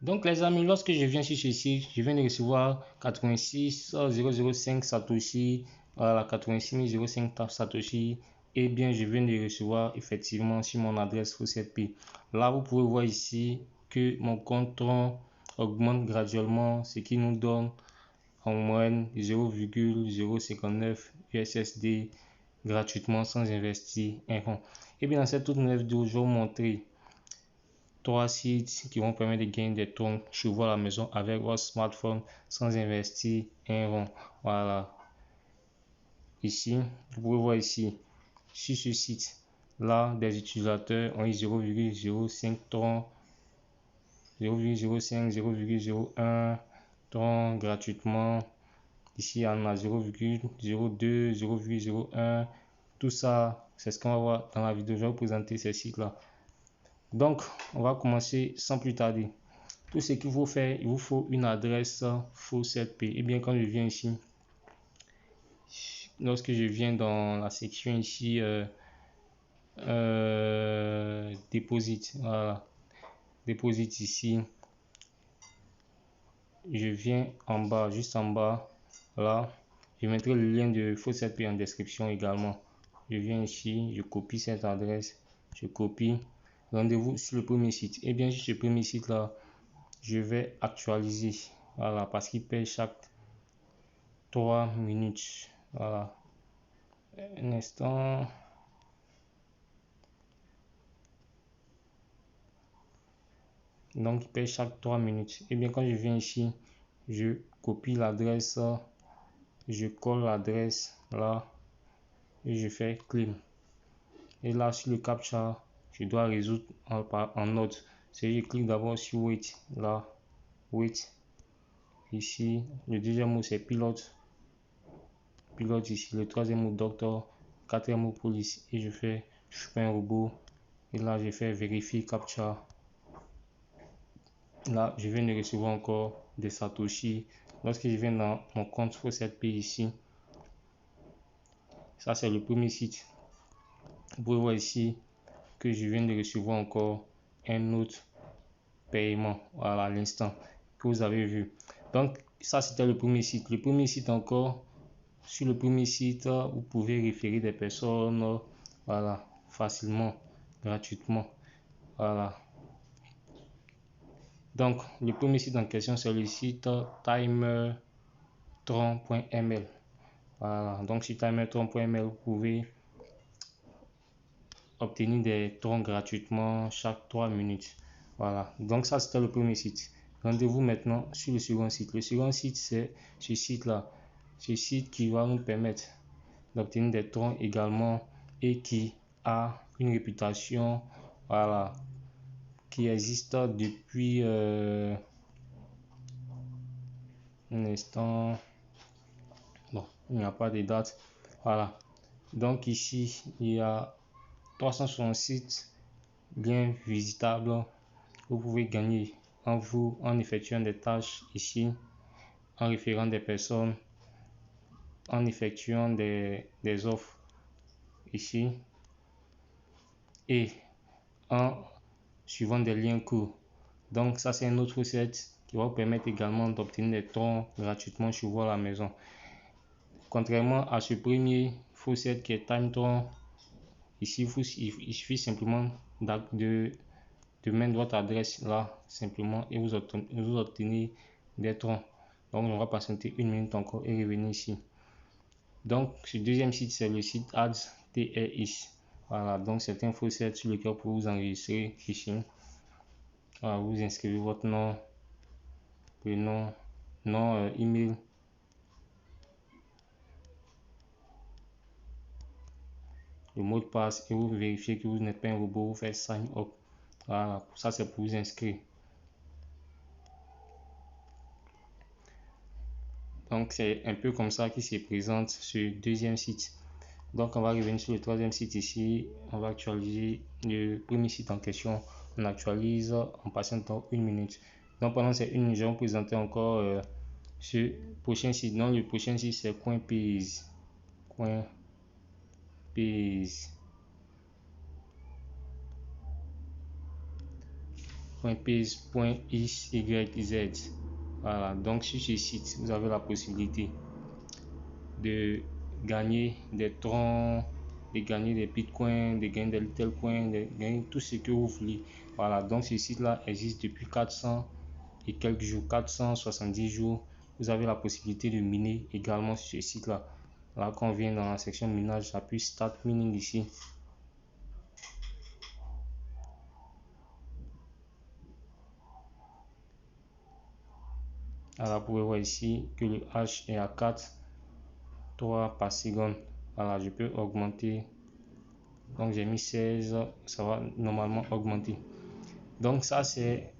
Donc les amis, lorsque je viens sur ce site, je viens de recevoir 86 005 Satoshi, voilà, 86 005 Satoshi, et bien je viens de recevoir effectivement sur mon adresse Faucet-Pay. Là, vous pouvez voir ici que mon compte Tron augmente graduellement, ce qui nous donne en moyenne 0,059 USSD gratuitement sans investir un rond. Et bien dans cette toute nouvelle vidéo, je vais vous montrer 3 sites qui vont permettre de gagner des tons chez vous à la maison avec votre smartphone sans investir un rond. Voilà. Ici, vous pouvez voir ici, sur ce site, là, des utilisateurs ont eu 0,05 tons, 0,05, 0,01 tons gratuitement. Ici, on a 0,02, 0,01. Tout ça, c'est ce qu'on va voir dans la vidéo. Je vais vous présenter ces sites-là. Donc, on va commencer sans plus tarder. Tout ce qu'il faut faire, il vous faut une adresse Faucet-Pay. Et bien, quand je viens ici, lorsque je viens dans la section ici, Deposit, voilà, Deposit ici, je viens en bas, juste en bas, là, je mettrai le lien de Faucet-Pay en description également. Je viens ici, je copie cette adresse, je copie. Rendez-vous sur le premier site. Et bien, sur ce premier site là, je vais actualiser, voilà, parce qu'il paye chaque 3 minutes. Voilà, un instant. Donc il paye chaque 3 minutes. Et bien quand je viens ici, je copie l'adresse, je colle l'adresse là et je fais claim. Et là sur le captcha, je dois résoudre en ordre. C'est je clique d'abord sur wait, là, wait. Ici, le deuxième mot c'est pilote. Pilote ici, le troisième mot docteur, quatrième mot police. Et je fais un robot. Et là, je fais vérifier captcha. Là, je viens de recevoir encore des Satoshi. Lorsque je viens dans mon compte Faucet-Pay ici, ça c'est le premier site. Vous pouvez voir ici que je viens de recevoir encore un autre paiement. Voilà, à l'instant que vous avez vu. Donc, ça c'était le premier site. Le premier site encore, sur le premier site, vous pouvez référer des personnes, voilà, facilement, gratuitement. Voilà. Donc, le premier site en question, c'est le site timertron.ml. Voilà, donc sur timertron.ml, vous pouvez obtenir des troncs gratuitement chaque 3 minutes. Voilà, donc ça c'était le premier site. Rendez-vous maintenant sur le second site. Le second site, c'est ce site-là. Ce site qui va nous permettre d'obtenir des troncs également et qui a une réputation, voilà, qui existe depuis un instant. Bon, il n'y a pas de date. Voilà. Donc ici, il y a 366 liens visitables. Vous pouvez gagner en effectuant des tâches ici, en référant des personnes, en effectuant des offres ici et en suivant des liens courts. Donc ça c'est un autre recette qui va vous permettre également d'obtenir des tons gratuitement chez vous à la maison. Contrairement à ce premier faucet qui est TimeTron, ici il suffit simplement de mettre votre adresse là simplement et vous obtenez des troncs. Donc on va patienter une minute encore et revenir ici. Donc ce deuxième site c'est le site Ads TRX. Voilà, donc c'est un faucet sur lequel vous pouvez vous enregistrer ici. Voilà, vous inscrivez votre nom, prénom, nom, email. Le mot de passe et vous vérifiez que vous n'êtes pas un robot, vous faites sign up. Voilà, ça c'est pour vous inscrire. Donc c'est un peu comme ça qui se présente ce deuxième site. Donc on va revenir sur le troisième site ici. On va actualiser le premier site en question. On actualise en patientant une minute. Donc pendant ces une minute, je vais vous présenter encore ce prochain site. Donc le prochain site c'est Coinbase. .payz.xyz. Voilà, donc sur ce site, vous avez la possibilité de gagner des troncs, de gagner des bitcoins, de gagner des little coins, de gagner tout ce que vous voulez. Voilà, donc ce site-là existe depuis 400 et quelques jours, 470 jours. Vous avez la possibilité de miner également sur ce site-là. Là, quand on vient dans la section minage, j'appuie Start Mining ici. Alors, vous pouvez voir ici que le H est à 3 par seconde. Voilà, je peux augmenter. Donc, j'ai mis 16, ça va normalement augmenter. Donc, ça, c'est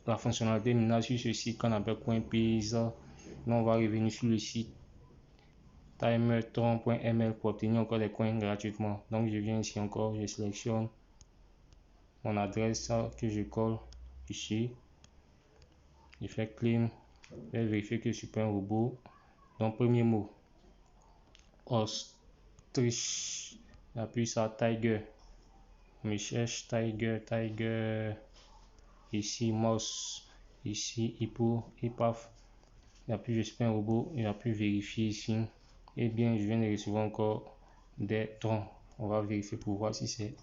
la fonctionnalité minage sur ce site qu'on appelle .payz. Donc, on va revenir sur le site timertron.ml pour obtenir encore des coins gratuitement. Donc, je viens ici encore, je sélectionne mon adresse que je colle ici. Je fais claim. Je vais vérifier que je suis pas un robot. Donc, premier mot, ostrich. J'appuie sur Tiger. Je cherche Tiger. Ici, mouse. Ici, hippo, et paf. J'appuie, je suis un robot. J'appuie vérifier ici. Et bien, je viens de recevoir encore des troncs. On va vérifier pour voir si c'est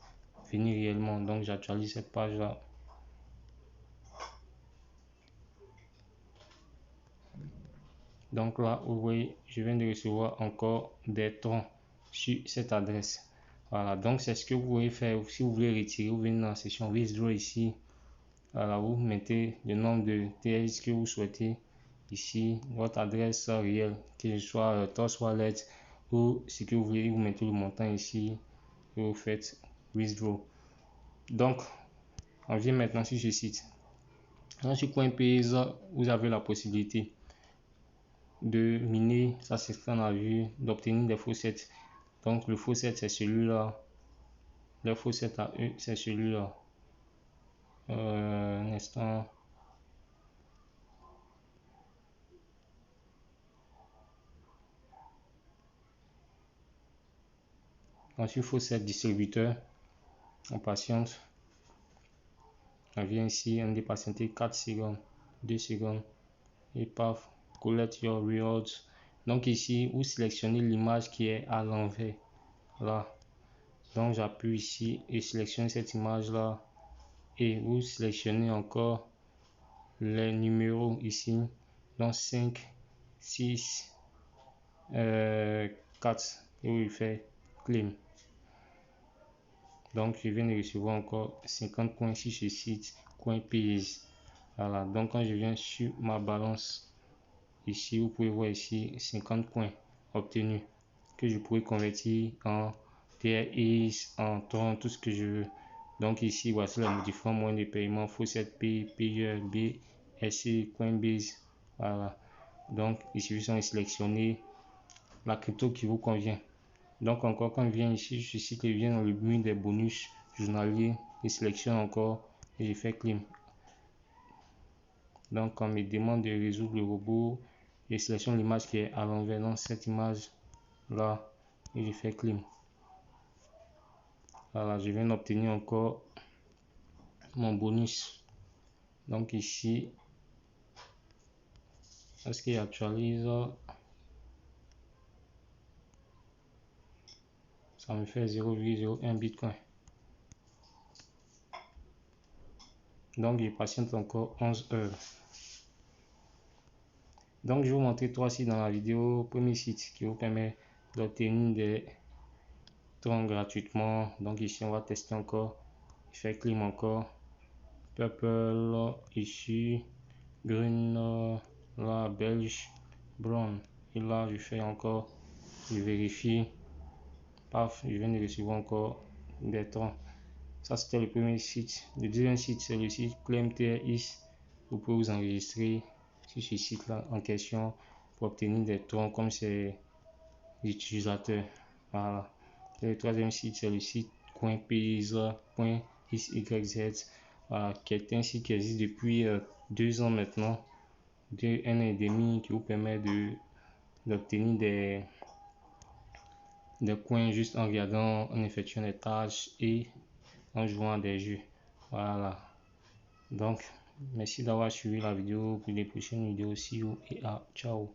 fini réellement. Donc, j'actualise cette page-là. Donc là, vous voyez, je viens de recevoir encore des troncs sur cette adresse. Voilà, donc c'est ce que vous pouvez faire. Si vous voulez retirer, vous venez dans la section Withdraw ici. Voilà, vous mettez le nombre de TS que vous souhaitez. Ici, votre adresse réelle, que ce soit Trust Wallet ou ce que vous voulez, vous mettez le montant ici et vous faites Withdraw. Donc, on vient maintenant sur ce site. Dans ce coin Payz, vous avez la possibilité de miner, ça c'est ce qu'on a vu, d'obtenir des faucets. Donc le faucet c'est celui-là, le faucet à eux c'est celui-là. Un instant. Ensuite faucet distributeur, on patiente, on vient ici, on dépatienter 4 secondes, 2 secondes et paf, collect your rewards. Donc ici vous sélectionnez l'image qui est à l'envers là. Donc j'appuie ici et sélectionne cette image là et vous sélectionnez encore les numéros ici. Donc 5, 6, 4 et vous faites claim. Donc je viens de recevoir encore 50 points sur ce site .payz. Voilà, donc quand je viens sur ma balance ici, vous pouvez voir ici 50 points obtenus que je pourrais convertir en TRX, en tron, tout ce que je veux. Donc ici, voici les différents moyens de paiement: Faucet Pay, Payer, BSC, Coinbase. Voilà. Donc il suffit de sélectionner la crypto qui vous convient. Donc encore quand je viens ici, je cite que je viens dans le menu des bonus journaliers et sélectionne encore et je fais claim. Donc on me demande de résoudre le robot, je sélectionne l'image qui est à l'envers, dans cette image là et je fais claim. Voilà, je viens d'obtenir encore mon bonus. Donc ici, est-ce qu'il actualise? Ça me fait 0,01 bitcoin. Donc je patiente encore 11 heures. Donc je vais vous montrer 3 sites dans la vidéo. Premier site qui vous permet d'obtenir des troncs gratuitement. Donc ici on va tester encore. Je fais claim encore. Purple ici. Green là, belge. Brown. Et là je fais encore. Je vérifie. Paf, je viens de recevoir encore des troncs. Ça c'était le premier site. Le deuxième site c'est le site ClaimTRX. Vous pouvez vous enregistrer sur ce site là en question pour obtenir des troncs comme c'est l'utilisateur. Voilà. Et le troisième site c'est le site coinpayz.xyz, voilà, qui est un site qui existe depuis 2 ans maintenant, 1 an et demi, qui vous permet d'obtenir des coins juste en regardant, en effectuant des tâches et en jouant à des jeux. Voilà. Donc, merci d'avoir suivi la vidéo. Pour les prochaines vidéos, see you et ciao.